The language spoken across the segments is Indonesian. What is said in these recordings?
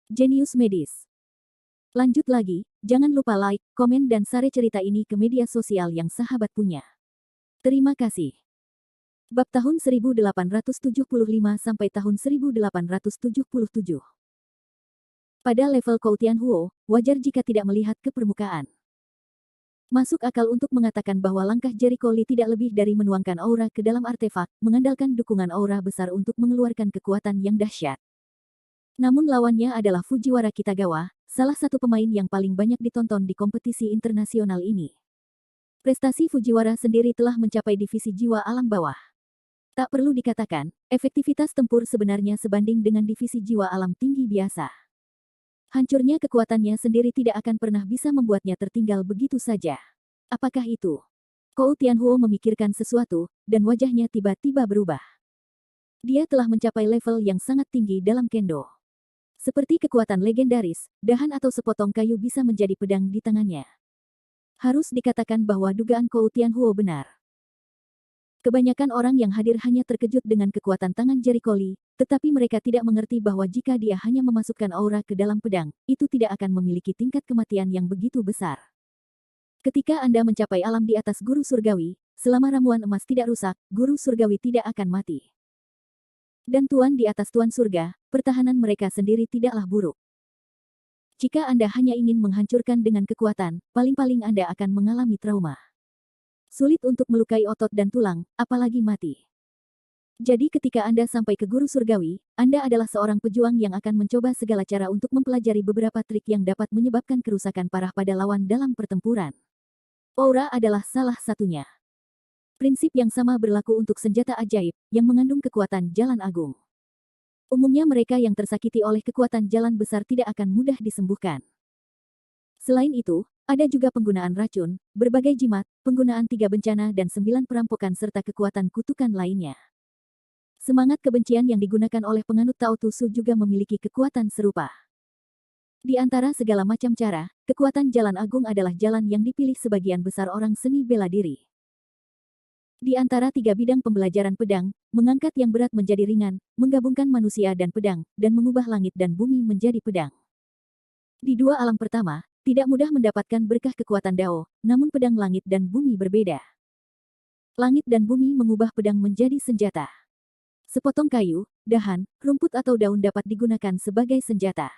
Jenius medis. Lanjut lagi, jangan lupa like, komen dan share cerita ini ke media sosial yang sahabat punya. Terima kasih. Bab tahun 1875 sampai tahun 1877. Pada level Kou Tianhuo, wajar jika tidak melihat ke permukaan. Masuk akal untuk mengatakan bahwa langkah Jericho Lee tidak lebih dari menuangkan aura ke dalam artefak, mengandalkan dukungan aura besar untuk mengeluarkan kekuatan yang dahsyat. Namun lawannya adalah Fujiwara Kitagawa, salah satu pemain yang paling banyak ditonton di kompetisi internasional ini. Prestasi Fujiwara sendiri telah mencapai divisi jiwa alam bawah. Tak perlu dikatakan, efektivitas tempur sebenarnya sebanding dengan divisi jiwa alam tinggi biasa. Hancurnya kekuatannya sendiri tidak akan pernah bisa membuatnya tertinggal begitu saja. Apakah itu? Kou Tianhuo memikirkan sesuatu, dan wajahnya tiba-tiba berubah. Dia telah mencapai level yang sangat tinggi dalam kendo. Seperti kekuatan legendaris, dahan atau sepotong kayu bisa menjadi pedang di tangannya. Harus dikatakan bahwa dugaan Kou Tianhuo benar. Kebanyakan orang yang hadir hanya terkejut dengan kekuatan tangan Jericho Lee, tetapi mereka tidak mengerti bahwa jika dia hanya memasukkan aura ke dalam pedang, itu tidak akan memiliki tingkat kematian yang begitu besar. Ketika Anda mencapai alam di atas guru surgawi, selama ramuan emas tidak rusak, guru surgawi tidak akan mati. Dan tuan di atas tuan surga, pertahanan mereka sendiri tidaklah buruk. Jika Anda hanya ingin menghancurkan dengan kekuatan, paling-paling Anda akan mengalami trauma. Sulit untuk melukai otot dan tulang, apalagi mati. Jadi ketika Anda sampai ke guru surgawi, Anda adalah seorang pejuang yang akan mencoba segala cara untuk mempelajari beberapa trik yang dapat menyebabkan kerusakan parah pada lawan dalam pertempuran. Aura adalah salah satunya. Prinsip yang sama berlaku untuk senjata ajaib, yang mengandung kekuatan jalan agung. Umumnya mereka yang tersakiti oleh kekuatan jalan besar tidak akan mudah disembuhkan. Selain itu, ada juga penggunaan racun, berbagai jimat, penggunaan 3 bencana dan 9 perampokan serta kekuatan kutukan lainnya. Semangat kebencian yang digunakan oleh penganut Tao Tu Su juga memiliki kekuatan serupa. Di antara segala macam cara, kekuatan jalan agung adalah jalan yang dipilih sebagian besar orang seni bela diri. Di antara 3 bidang pembelajaran pedang, mengangkat yang berat menjadi ringan, menggabungkan manusia dan pedang, dan mengubah langit dan bumi menjadi pedang. Di 2 alam pertama, tidak mudah mendapatkan berkah kekuatan Dao, namun pedang langit dan bumi berbeda. Langit dan bumi mengubah pedang menjadi senjata. Sepotong kayu, dahan, rumput atau daun dapat digunakan sebagai senjata.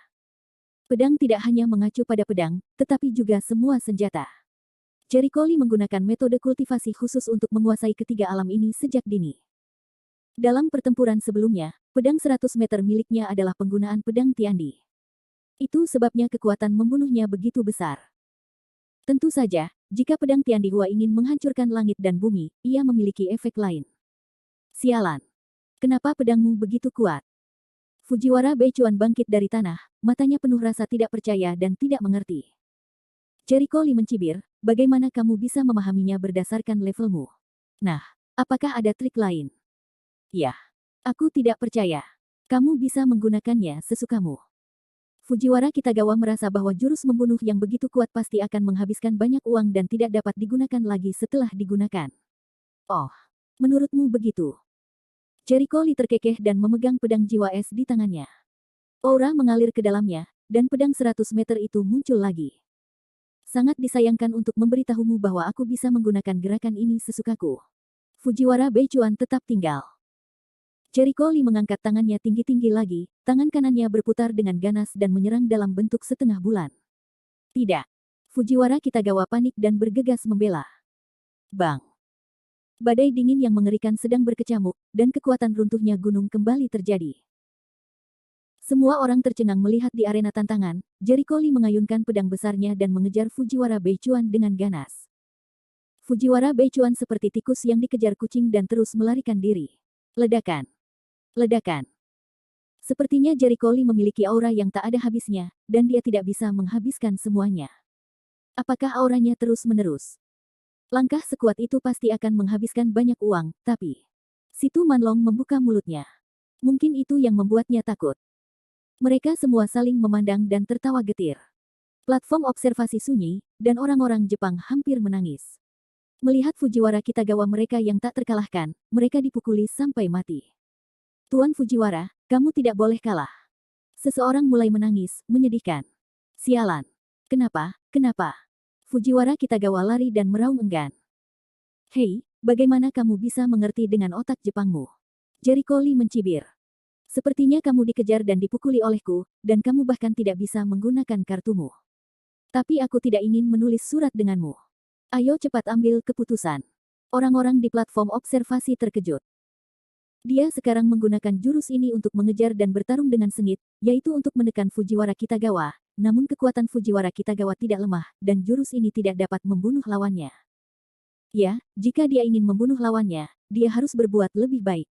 Pedang tidak hanya mengacu pada pedang, tetapi juga semua senjata. Jericho Lee menggunakan metode kultivasi khusus untuk menguasai ketiga alam ini sejak dini. Dalam pertempuran sebelumnya, pedang 100 meter miliknya adalah penggunaan pedang Tiandi. Itu sebabnya kekuatan membunuhnya begitu besar. Tentu saja, jika pedang Tiandi Hua ingin menghancurkan langit dan bumi, ia memiliki efek lain. Sialan. Kenapa pedangmu begitu kuat? Fujiwara Beichuan bangkit dari tanah, matanya penuh rasa tidak percaya dan tidak mengerti. Jericho Lee mencibir, bagaimana kamu bisa memahaminya berdasarkan levelmu? Nah, apakah ada trik lain? Ya, aku tidak percaya. Kamu bisa menggunakannya sesukamu. Fujiwara Kitagawa merasa bahwa jurus membunuh yang begitu kuat pasti akan menghabiskan banyak uang dan tidak dapat digunakan lagi setelah digunakan. Oh, menurutmu begitu? Jericho Lee terkekeh dan memegang pedang jiwa es di tangannya. Aura mengalir ke dalamnya, dan pedang 100 meter itu muncul lagi. Sangat disayangkan untuk memberitahumu bahwa aku bisa menggunakan gerakan ini sesukaku. Fujiwara Beichuan tetap tinggal. Jericho Lee mengangkat tangannya tinggi-tinggi lagi, tangan kanannya berputar dengan ganas dan menyerang dalam bentuk setengah bulan. Tidak. Fujiwara Kitagawa panik dan bergegas membela. Bang! Badai dingin yang mengerikan sedang berkecamuk, dan kekuatan runtuhnya gunung kembali terjadi. Semua orang tercengang melihat di arena tantangan, Jericho Lee mengayunkan pedang besarnya dan mengejar Fujiwara Beichuan dengan ganas. Fujiwara Beichuan seperti tikus yang dikejar kucing dan terus melarikan diri. Ledakan. Ledakan. Sepertinya Jericho Lee memiliki aura yang tak ada habisnya, dan dia tidak bisa menghabiskan semuanya. Apakah auranya terus-menerus? Langkah sekuat itu pasti akan menghabiskan banyak uang, tapi... Situ Manlong membuka mulutnya. Mungkin itu yang membuatnya takut. Mereka semua saling memandang dan tertawa getir. Platform observasi sunyi, dan orang-orang Jepang hampir menangis. Melihat Fujiwara Kitagawa mereka yang tak terkalahkan, mereka dipukuli sampai mati. Tuan Fujiwara, kamu tidak boleh kalah. Seseorang mulai menangis, menyedihkan. Sialan. Kenapa? Kenapa? Fujiwara Kitagawa lari dan meraung enggan. Hei, bagaimana kamu bisa mengerti dengan otak Jepangmu? Jericho Lee mencibir. Sepertinya kamu dikejar dan dipukuli olehku, dan kamu bahkan tidak bisa menggunakan kartumu. Tapi aku tidak ingin menulis surat denganmu. Ayo cepat ambil keputusan. Orang-orang di platform observasi terkejut. Dia sekarang menggunakan jurus ini untuk mengejar dan bertarung dengan sengit, yaitu untuk menekan Fujiwara Kitagawa, namun kekuatan Fujiwara Kitagawa tidak lemah, dan jurus ini tidak dapat membunuh lawannya. Ya, jika dia ingin membunuh lawannya, dia harus berbuat lebih baik.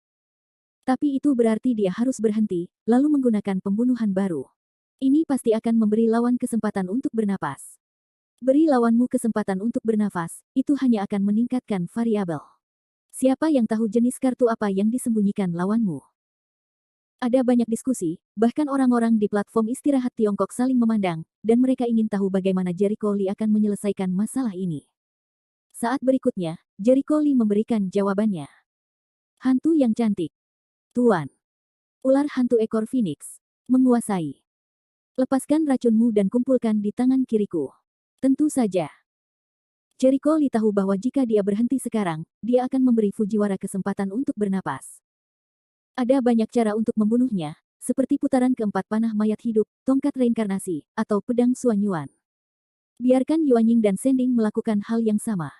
Tapi itu berarti dia harus berhenti, lalu menggunakan pembunuhan baru. Ini pasti akan memberi lawan kesempatan untuk bernapas. Beri lawanmu kesempatan untuk bernafas, itu hanya akan meningkatkan variabel. Siapa yang tahu jenis kartu apa yang disembunyikan lawanmu? Ada banyak diskusi, bahkan orang-orang di platform istirahat Tiongkok saling memandang, dan mereka ingin tahu bagaimana Jericho Lee akan menyelesaikan masalah ini. Saat berikutnya, Jericho Lee memberikan jawabannya. Hantu yang cantik. Tuan. Ular hantu ekor Phoenix. Menguasai. Lepaskan racunmu dan kumpulkan di tangan kiriku. Tentu saja. Jericho Lee tahu bahwa jika dia berhenti sekarang, dia akan memberi Fujiwara kesempatan untuk bernapas. Ada banyak cara untuk membunuhnya, seperti putaran keempat panah mayat hidup, tongkat reinkarnasi, atau pedang Suanyuan. Biarkan Yuanying dan Sending melakukan hal yang sama.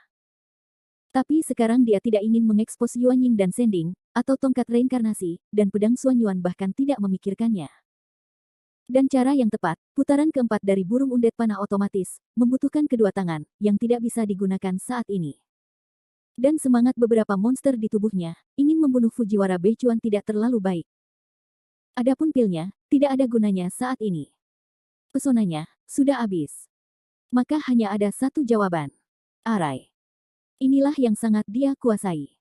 Tapi sekarang dia tidak ingin mengekspos Yuanying dan Sending, atau tongkat reinkarnasi, dan pedang Suanyuan bahkan tidak memikirkannya. Dan cara yang tepat, putaran keempat dari burung undet panah otomatis, membutuhkan kedua tangan, yang tidak bisa digunakan saat ini. Dan semangat beberapa monster di tubuhnya, ingin membunuh Fujiwara Beichuan tidak terlalu baik. Adapun pilnya, tidak ada gunanya saat ini. Pesonanya, sudah habis. Maka hanya ada satu jawaban. Arai. Inilah yang sangat dia kuasai.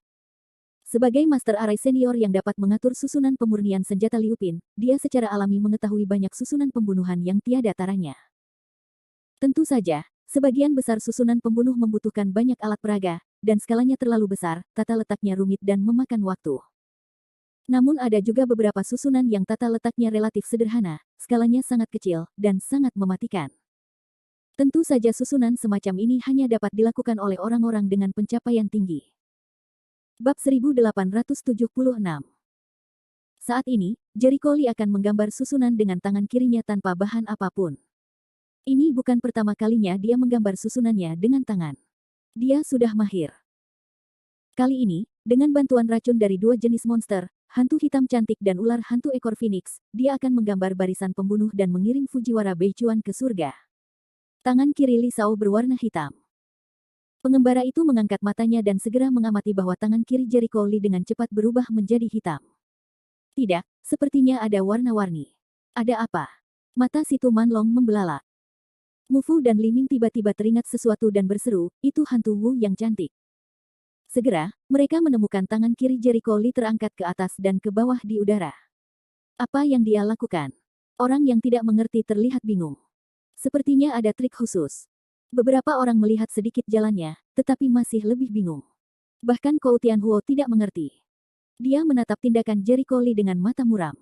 Sebagai Master Arai Senior yang dapat mengatur susunan pemurnian senjata Liu Pin, dia secara alami mengetahui banyak susunan pembunuhan yang tiada taranya. Tentu saja, sebagian besar susunan pembunuh membutuhkan banyak alat peraga, dan skalanya terlalu besar, tata letaknya rumit dan memakan waktu. Namun ada juga beberapa susunan yang tata letaknya relatif sederhana, skalanya sangat kecil, dan sangat mematikan. Tentu saja susunan semacam ini hanya dapat dilakukan oleh orang-orang dengan pencapaian tinggi. Bab 1876. Saat ini, Jericho Lee akan menggambar susunan dengan tangan kirinya tanpa bahan apapun. Ini bukan pertama kalinya dia menggambar susunannya dengan tangan. Dia sudah mahir. Kali ini, dengan bantuan racun dari dua jenis monster, hantu hitam cantik dan ular hantu ekor Phoenix, dia akan menggambar barisan pembunuh dan mengirim Fujiwara Beichuan ke surga. Tangan kiri Li Shao berwarna hitam. Pengembara itu mengangkat matanya dan segera mengamati bahwa tangan kiri Jericho Lee dengan cepat berubah menjadi hitam. Tidak, sepertinya ada warna-warni. Ada apa? Mata si Tu Manlong membelalak. Mufu dan Li Ming tiba-tiba teringat sesuatu dan berseru, itu hantu Wu yang cantik. Segera, mereka menemukan tangan kiri Jericho Lee terangkat ke atas dan ke bawah di udara. Apa yang dia lakukan? Orang yang tidak mengerti terlihat bingung. Sepertinya ada trik khusus. Beberapa orang melihat sedikit jalannya, tetapi masih lebih bingung. Bahkan Kou Tianhuo tidak mengerti. Dia menatap tindakan Jericho Lee dengan mata muram.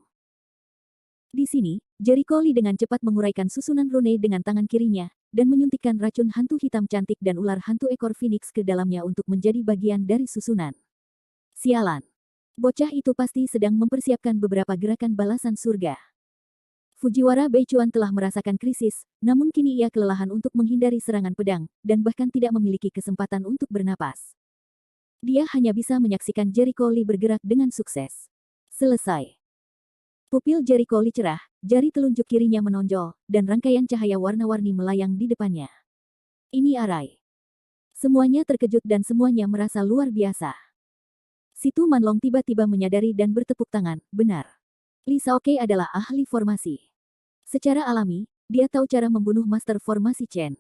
Di sini, Jericho Lee dengan cepat menguraikan susunan rune dengan tangan kirinya, dan menyuntikkan racun hantu hitam cantik dan ular hantu ekor Phoenix ke dalamnya untuk menjadi bagian dari susunan. Sialan. Bocah itu pasti sedang mempersiapkan beberapa gerakan balasan surga. Fujiwara Beichuan telah merasakan krisis, namun kini ia kelelahan untuk menghindari serangan pedang, dan bahkan tidak memiliki kesempatan untuk bernapas. Dia hanya bisa menyaksikan Jericho Lee bergerak dengan sukses. Selesai. Pupil Jericho Lee cerah, jari telunjuk kirinya menonjol, dan rangkaian cahaya warna-warni melayang di depannya. Ini Arai. Semuanya terkejut dan semuanya merasa luar biasa. Si Tu Manlong tiba-tiba menyadari dan bertepuk tangan, benar. Li Shaokei adalah ahli formasi. Secara alami, dia tahu cara membunuh master formasi Chen.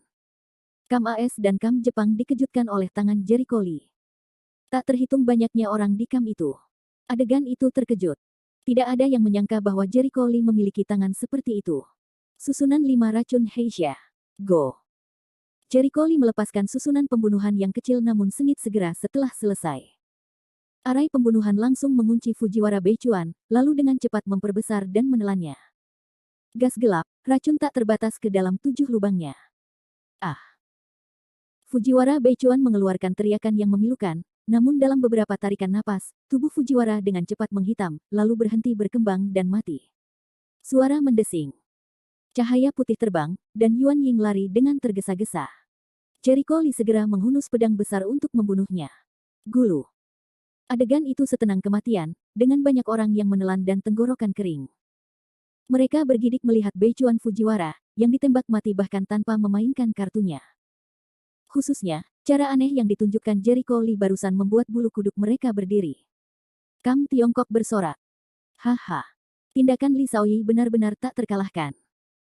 Kam AS dan Kam Jepang dikejutkan oleh tangan Jericho Lee. Tak terhitung banyaknya orang di Kam itu. Adegan itu terkejut. Tidak ada yang menyangka bahwa Jericho Lee memiliki tangan seperti itu. Susunan 5 racun Heisha. Go. Jericho Lee melepaskan susunan pembunuhan yang kecil namun sengit segera setelah selesai. Arai pembunuhan langsung mengunci Fujiwara Beichuan, lalu dengan cepat memperbesar dan menelannya. Gas gelap, racun tak terbatas ke dalam 7 lubangnya. Ah! Fujiwara Beichuan mengeluarkan teriakan yang memilukan, namun dalam beberapa tarikan napas, tubuh Fujiwara dengan cepat menghitam, lalu berhenti berkembang dan mati. Suara mendesing. Cahaya putih terbang, dan Yuan Ying lari dengan tergesa-gesa. Jericho Lee segera menghunus pedang besar untuk membunuhnya. Gulu. Adegan itu setenang kematian, dengan banyak orang yang menelan dan tenggorokan kering. Mereka bergidik melihat Beichuan Fujiwara, yang ditembak mati bahkan tanpa memainkan kartunya. Khususnya, cara aneh yang ditunjukkan Jericho Lee barusan membuat bulu kuduk mereka berdiri. Kam Tiongkok bersorak. Haha. Tindakan Lee Shaoyi benar-benar tak terkalahkan.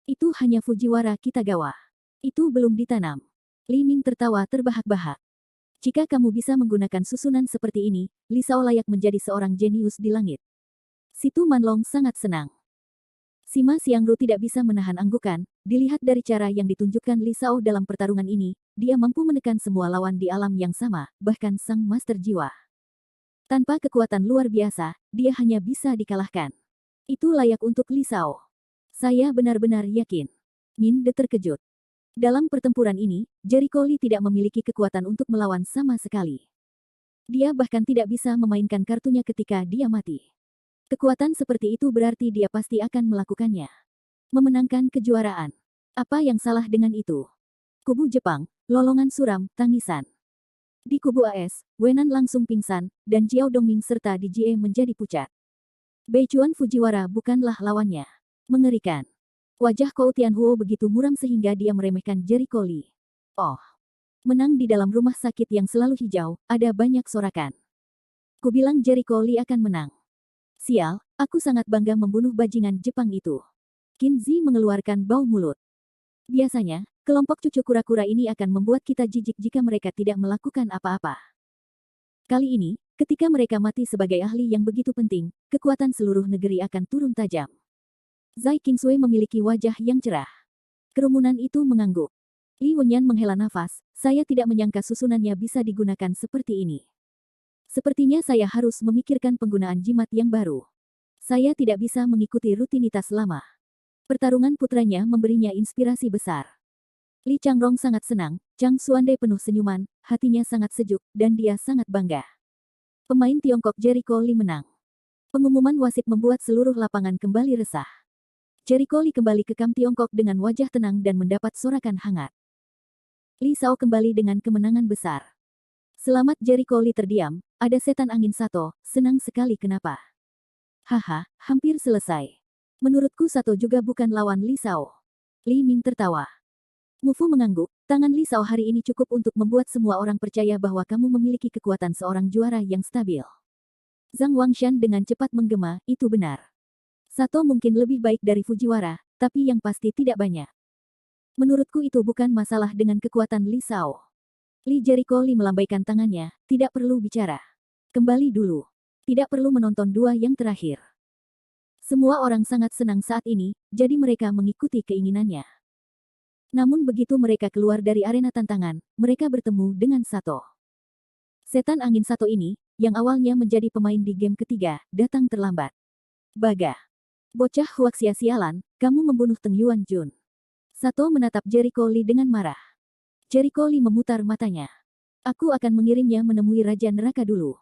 Itu hanya Fujiwara Kitagawa. Itu belum ditanam. Li Ming tertawa terbahak-bahak. Jika kamu bisa menggunakan susunan seperti ini, Li Shao layak menjadi seorang jenius di langit. Situ Manlong sangat senang. Sima Xiangru tidak bisa menahan anggukan, dilihat dari cara yang ditunjukkan Li Shao dalam pertarungan ini, dia mampu menekan semua lawan di alam yang sama, bahkan sang master jiwa. Tanpa kekuatan luar biasa, dia hanya bisa dikalahkan. Itu layak untuk Li Shao. Saya benar-benar yakin. Min De terkejut. Dalam pertempuran ini, Jericho Lee tidak memiliki kekuatan untuk melawan sama sekali. Dia bahkan tidak bisa memainkan kartunya ketika dia mati. Kekuatan seperti itu berarti dia pasti akan melakukannya. Memenangkan kejuaraan. Apa yang salah dengan itu? Kubu Jepang, lolongan suram, tangisan. Di kubu AS, Wenan langsung pingsan, dan Jiao Dongming serta di Jie menjadi pucat. Beichuan Fujiwara bukanlah lawannya. Mengerikan. Wajah Kou Tianhuo begitu muram sehingga dia meremehkan Jericho Lee. Oh. Menang di dalam rumah sakit yang selalu hijau, ada banyak sorakan. Kubilang Jericho Lee akan menang. Sial, aku sangat bangga membunuh bajingan Jepang itu. Qin Zi mengeluarkan bau mulut. Biasanya, kelompok cucu kura-kura ini akan membuat kita jijik jika mereka tidak melakukan apa-apa. Kali ini, ketika mereka mati sebagai ahli yang begitu penting, kekuatan seluruh negeri akan turun tajam. Zai Qingsui memiliki wajah yang cerah. Kerumunan itu mengangguk. Li Wenyan menghela nafas, saya tidak menyangka susunannya bisa digunakan seperti ini. Sepertinya saya harus memikirkan penggunaan jimat yang baru. Saya tidak bisa mengikuti rutinitas lama. Pertarungan putranya memberinya inspirasi besar. Li Changrong sangat senang, Chang Xuande penuh senyuman, hatinya sangat sejuk, dan dia sangat bangga. Pemain Tiongkok Jericho Lee menang. Pengumuman wasit membuat seluruh lapangan kembali resah. Jericho Lee kembali ke kamp Tiongkok dengan wajah tenang dan mendapat sorakan hangat. Li Shao kembali dengan kemenangan besar. Selamat Jericho Lee terdiam, ada setan angin Sato, senang sekali kenapa? Haha, hampir selesai. Menurutku Sato juga bukan lawan Li Shao. Li Ming tertawa. Mufu mengangguk, tangan Li Shao hari ini cukup untuk membuat semua orang percaya bahwa kamu memiliki kekuatan seorang juara yang stabil. Zhang Wangshan dengan cepat menggema, itu benar. Sato mungkin lebih baik dari Fujiwara, tapi yang pasti tidak banyak. Menurutku itu bukan masalah dengan kekuatan Li Shao. Li Jericho Lee melambaikan tangannya, tidak perlu bicara. Kembali dulu. Tidak perlu menonton dua yang terakhir. Semua orang sangat senang saat ini, jadi mereka mengikuti keinginannya. Namun begitu mereka keluar dari arena tantangan, mereka bertemu dengan Sato. Setan angin Sato ini, yang awalnya menjadi pemain di game ketiga, datang terlambat. Baga. Bocah huaksia sialan, kamu membunuh Teng Yuan Jun. Sato menatap Jericho Lee dengan marah. Jericho Lee memutar matanya. Aku akan mengirimnya menemui Raja Neraka dulu.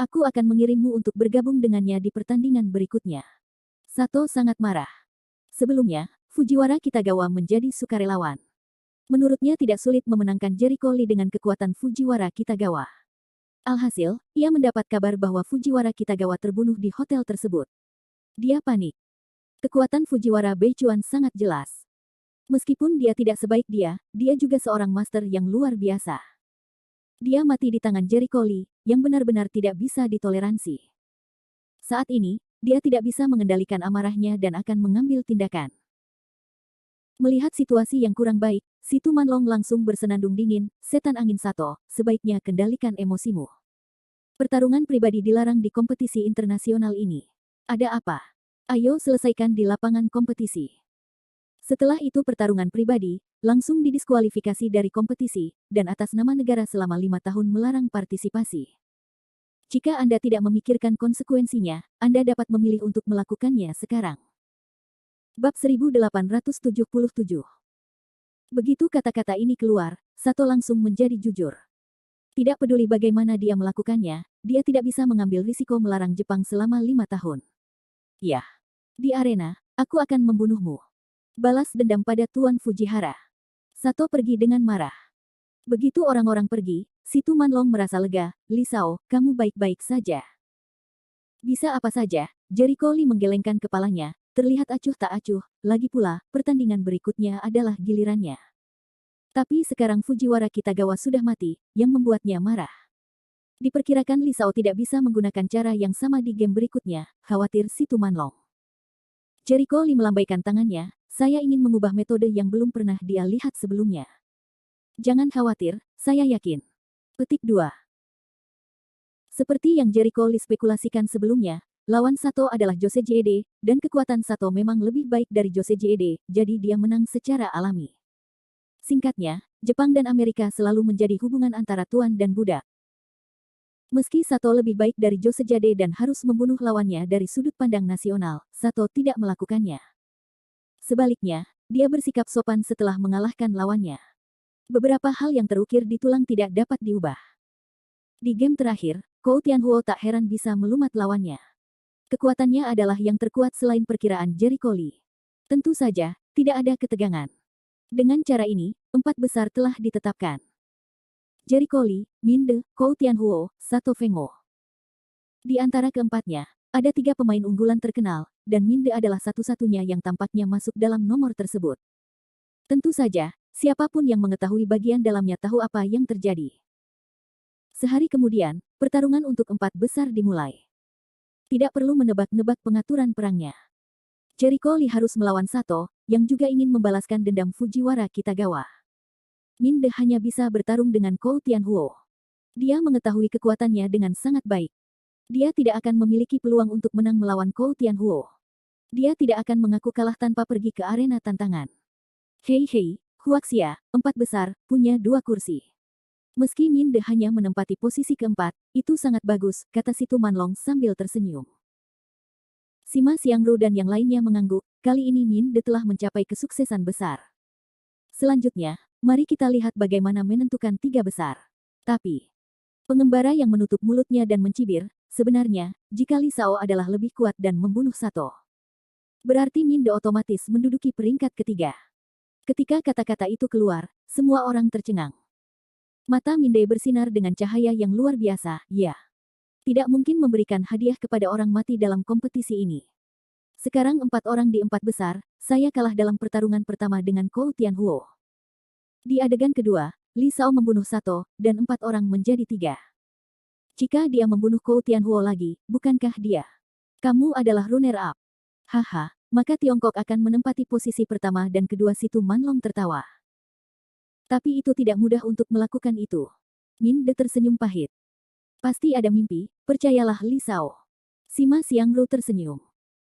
Aku akan mengirimmu untuk bergabung dengannya di pertandingan berikutnya. Sato sangat marah. Sebelumnya, Fujiwara Kitagawa menjadi sukarelawan. Menurutnya tidak sulit memenangkan Jericho Lee dengan kekuatan Fujiwara Kitagawa. Alhasil, ia mendapat kabar bahwa Fujiwara Kitagawa terbunuh di hotel tersebut. Dia panik. Kekuatan Fujiwara Beichuan sangat jelas. Meskipun dia tidak sebaik dia juga seorang master yang luar biasa. Dia mati di tangan Jericho Lee, yang benar-benar tidak bisa ditoleransi. Saat ini, dia tidak bisa mengendalikan amarahnya dan akan mengambil tindakan. Melihat situasi yang kurang baik, Situ Manlong langsung bersenandung dingin, setan angin Sato, sebaiknya kendalikan emosimu. Pertarungan pribadi dilarang di kompetisi internasional ini. Ada apa? Ayo selesaikan di lapangan kompetisi. Setelah itu pertarungan pribadi, langsung didiskualifikasi dari kompetisi, dan atas nama negara selama 5 tahun melarang partisipasi. Jika Anda tidak memikirkan konsekuensinya, Anda dapat memilih untuk melakukannya sekarang. Bab 1877. Begitu kata-kata ini keluar, Sato langsung menjadi jujur. Tidak peduli bagaimana dia melakukannya, dia tidak bisa mengambil risiko melarang Jepang selama 5 tahun. Ya, di arena, aku akan membunuhmu. Balas dendam pada Tuan Fujihara. Sato pergi dengan marah. Begitu orang-orang pergi, si Tu Manlong merasa lega. Li Sao, kamu baik-baik saja. Bisa apa saja, Jericho Lee menggelengkan kepalanya, terlihat acuh tak acuh, lagi pula, pertandingan berikutnya adalah gilirannya. Tapi sekarang Fujiwara Kitagawa sudah mati, yang membuatnya marah. Diperkirakan Li Sao tidak bisa menggunakan cara yang sama di game berikutnya, khawatir si Tu Manlong. Jericho Lee melambaikan tangannya, saya ingin mengubah metode yang belum pernah dia lihat sebelumnya. Jangan khawatir, saya yakin. Petik 2. Seperti yang Jericho Lee spekulasikan sebelumnya, lawan Sato adalah Jose JED, dan kekuatan Sato memang lebih baik dari Jose JED, jadi dia menang secara alami. Singkatnya, Jepang dan Amerika selalu menjadi hubungan antara tuan dan budak. Meski Sato lebih baik dari Jose JED dan harus membunuh lawannya dari sudut pandang nasional, Sato tidak melakukannya. Sebaliknya, dia bersikap sopan setelah mengalahkan lawannya. Beberapa hal yang terukir di tulang tidak dapat diubah. Di game terakhir, Kou Tianhuo tak heran bisa melumat lawannya. Kekuatannya adalah yang terkuat selain perkiraan Jericho Lee. Tentu saja, tidak ada ketegangan. Dengan cara ini, 4 besar telah ditetapkan. Jericho Lee, Minde, Kou Tianhuo, Sato Fengho. Di antara keempatnya, ada 3 pemain unggulan terkenal, dan Minde adalah satu-satunya yang tampaknya masuk dalam nomor tersebut. Tentu saja, siapapun yang mengetahui bagian dalamnya tahu apa yang terjadi. Sehari kemudian, pertarungan untuk 4 besar dimulai. Tidak perlu menebak-nebak pengaturan perangnya. Jericho Lee harus melawan Sato, yang juga ingin membalaskan dendam Fujiwara Kitagawa. Minde hanya bisa bertarung dengan Kou Tianhuo. Dia mengetahui kekuatannya dengan sangat baik. Dia tidak akan memiliki peluang untuk menang melawan Kou Tianhuo. Dia tidak akan mengaku kalah tanpa pergi ke arena tantangan. Hei, Huaxia, 4 besar, punya 2 kursi. Meski Minde hanya menempati posisi keempat, itu sangat bagus, kata si Tu Manlong sambil tersenyum. Sima Xiangru dan yang lainnya mengangguk, kali ini Minde telah mencapai kesuksesan besar. Selanjutnya, mari kita lihat bagaimana menentukan 3 besar. Tapi, pengembara yang menutup mulutnya dan mencibir, sebenarnya, jika Li Sao adalah lebih kuat dan membunuh Sato, berarti Minde otomatis menduduki peringkat ketiga. Ketika kata-kata itu keluar, semua orang tercengang. Mata Minde bersinar dengan cahaya yang luar biasa, ya. Tidak mungkin memberikan hadiah kepada orang mati dalam kompetisi ini. Sekarang 4 orang di 4 besar, saya kalah dalam pertarungan pertama dengan Kou Tianhuo. Di adegan kedua, Li Sao membunuh Sato, dan 4 orang menjadi 3. Jika dia membunuh Kou Tianhuo lagi, bukankah dia? Kamu adalah runner-up. Haha, maka Tiongkok akan menempati posisi pertama dan kedua. Si Tu Manlong tertawa. Tapi itu tidak mudah untuk melakukan itu. Minde tersenyum pahit. Pasti ada mimpi, percayalah Li Sao. Sima Xiangru tersenyum.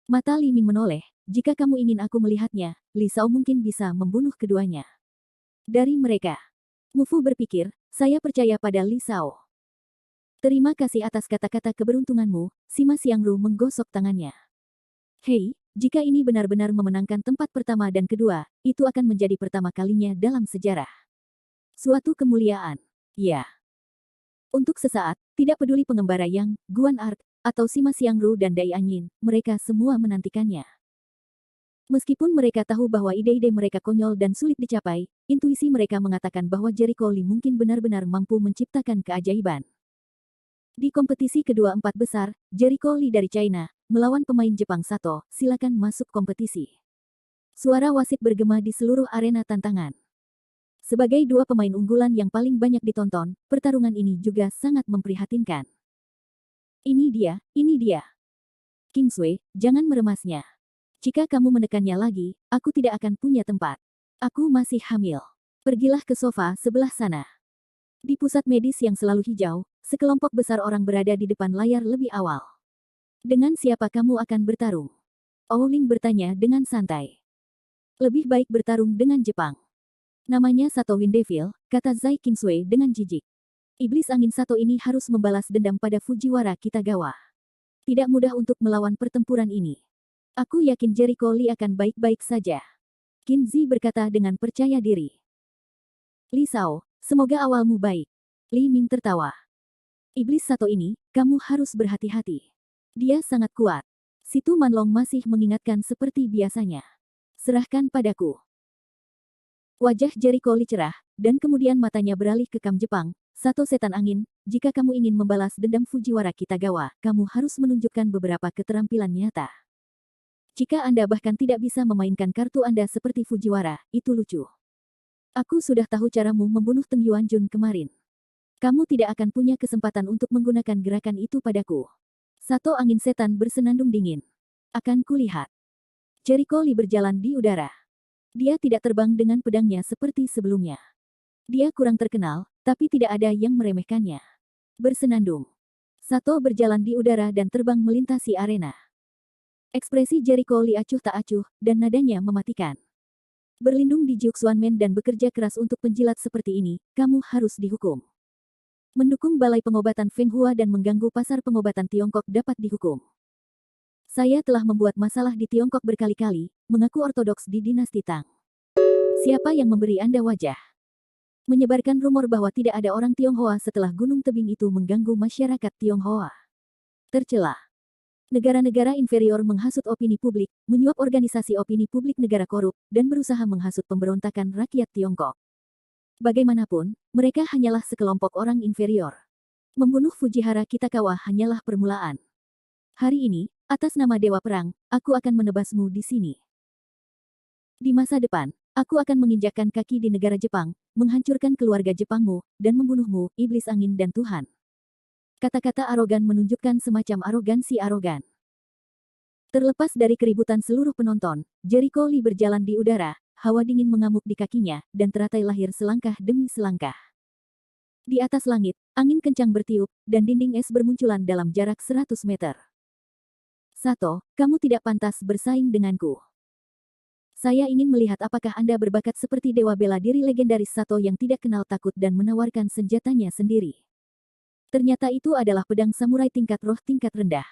Mata Li Ming menoleh, jika kamu ingin aku melihatnya, Li Sao mungkin bisa membunuh keduanya. Dari mereka. Mufu berpikir, saya percaya pada Li Sao. Terima kasih atas kata-kata keberuntunganmu, Sima Xiangru menggosok tangannya. Hei, jika ini benar-benar memenangkan tempat pertama dan kedua, itu akan menjadi pertama kalinya dalam sejarah. Suatu kemuliaan. Ya. Untuk sesaat, tidak peduli pengembara Yang, Guan Ark, atau Sima Xiangru dan Dai Anyin, mereka semua menantikannya. Meskipun mereka tahu bahwa ide-ide mereka konyol dan sulit dicapai, intuisi mereka mengatakan bahwa Jericho Lee mungkin benar-benar mampu menciptakan keajaiban. Di kompetisi kedua 4 besar, Jericho Lee dari China, melawan pemain Jepang Sato, silakan masuk kompetisi. Suara wasit bergema di seluruh arena tantangan. Sebagai 2 pemain unggulan yang paling banyak ditonton, pertarungan ini juga sangat memprihatinkan. Ini dia. Kingsway, jangan meremasnya. Jika kamu menekannya lagi, aku tidak akan punya tempat. Aku masih hamil. Pergilah ke sofa sebelah sana. Di pusat medis yang selalu hijau, sekelompok besar orang berada di depan layar lebih awal. Dengan siapa kamu akan bertarung? Owling bertanya dengan santai. Lebih baik bertarung dengan Jepang. Namanya Sato Windevil, kata Zai Kingsway dengan jijik. Iblis angin Sato ini harus membalas dendam pada Fujiwara Kitagawa. Tidak mudah untuk melawan pertempuran ini. Aku yakin Jericho Lee akan baik-baik saja. Qin Zi berkata dengan percaya diri. Li Shao, semoga awalmu baik. Li Ming tertawa. Iblis satu ini, kamu harus berhati-hati. Dia sangat kuat. Si Tu Manlong masih mengingatkan seperti biasanya. Serahkan padaku. Wajah Jericho Lee cerah, dan kemudian matanya beralih ke Kam Jepang. Sato setan angin, jika kamu ingin membalas dendam Fujiwara Kitagawa, kamu harus menunjukkan beberapa keterampilan nyata. Jika Anda bahkan tidak bisa memainkan kartu Anda seperti Fujiwara, itu lucu. Aku sudah tahu caramu membunuh Teng Yuanjun kemarin. Kamu tidak akan punya kesempatan untuk menggunakan gerakan itu padaku. Sato angin setan bersenandung dingin. Akan kulihat. Jericho Lee berjalan di udara. Dia tidak terbang dengan pedangnya seperti sebelumnya. Dia kurang terkenal, tapi tidak ada yang meremehkannya. Bersenandung. Sato berjalan di udara dan terbang melintasi arena. Ekspresi Jericho Lee acuh tak acuh, dan nadanya mematikan. Berlindung di Jiuxuanmen dan bekerja keras untuk penjilat seperti ini, kamu harus dihukum. Mendukung balai pengobatan Feng Hua dan mengganggu pasar pengobatan Tiongkok dapat dihukum. Saya telah membuat masalah di Tiongkok berkali-kali, mengaku ortodoks di dinasti Tang. Siapa yang memberi Anda wajah? Menyebarkan rumor bahwa tidak ada orang Tionghoa setelah gunung tebing itu mengganggu masyarakat Tionghoa. Tercela. Negara-negara inferior menghasut opini publik, menyuap organisasi opini publik negara korup, dan berusaha menghasut pemberontakan rakyat Tiongkok. Bagaimanapun, mereka hanyalah sekelompok orang inferior. Membunuh Fujihara Kitagawa hanyalah permulaan. Hari ini, atas nama Dewa Perang, aku akan menebasmu di sini. Di masa depan, aku akan menginjakkan kaki di negara Jepang, menghancurkan keluarga Jepangmu, dan membunuhmu, iblis angin dan Tuhan. Kata-kata arogan menunjukkan semacam arogansi arogan. Terlepas dari keributan seluruh penonton, Jericho Lee berjalan di udara, hawa dingin mengamuk di kakinya, dan teratai lahir selangkah demi selangkah. Di atas langit, angin kencang bertiup, dan dinding es bermunculan dalam jarak 100 meter. Sato, kamu tidak pantas bersaing denganku. Saya ingin melihat apakah Anda berbakat seperti dewa bela diri legendaris Sato yang tidak kenal takut dan menawarkan senjatanya sendiri. Ternyata itu adalah pedang samurai tingkat roh tingkat rendah.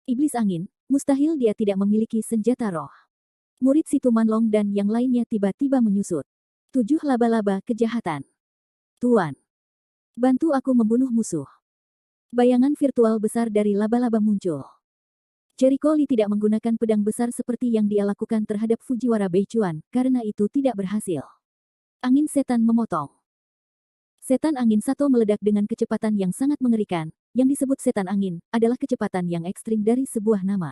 Iblis angin, mustahil dia tidak memiliki senjata roh. Murid Si Tu Manlong dan yang lainnya tiba-tiba menyusut. 7 laba-laba kejahatan. Tuan, bantu aku membunuh musuh. Bayangan virtual besar dari laba-laba muncul. Jericho Lee tidak menggunakan pedang besar seperti yang dia lakukan terhadap Fujiwara Beichuan, karena itu tidak berhasil. Angin setan memotong. Setan angin Sato meledak dengan kecepatan yang sangat mengerikan. Yang disebut setan angin adalah kecepatan yang ekstrim dari sebuah nama.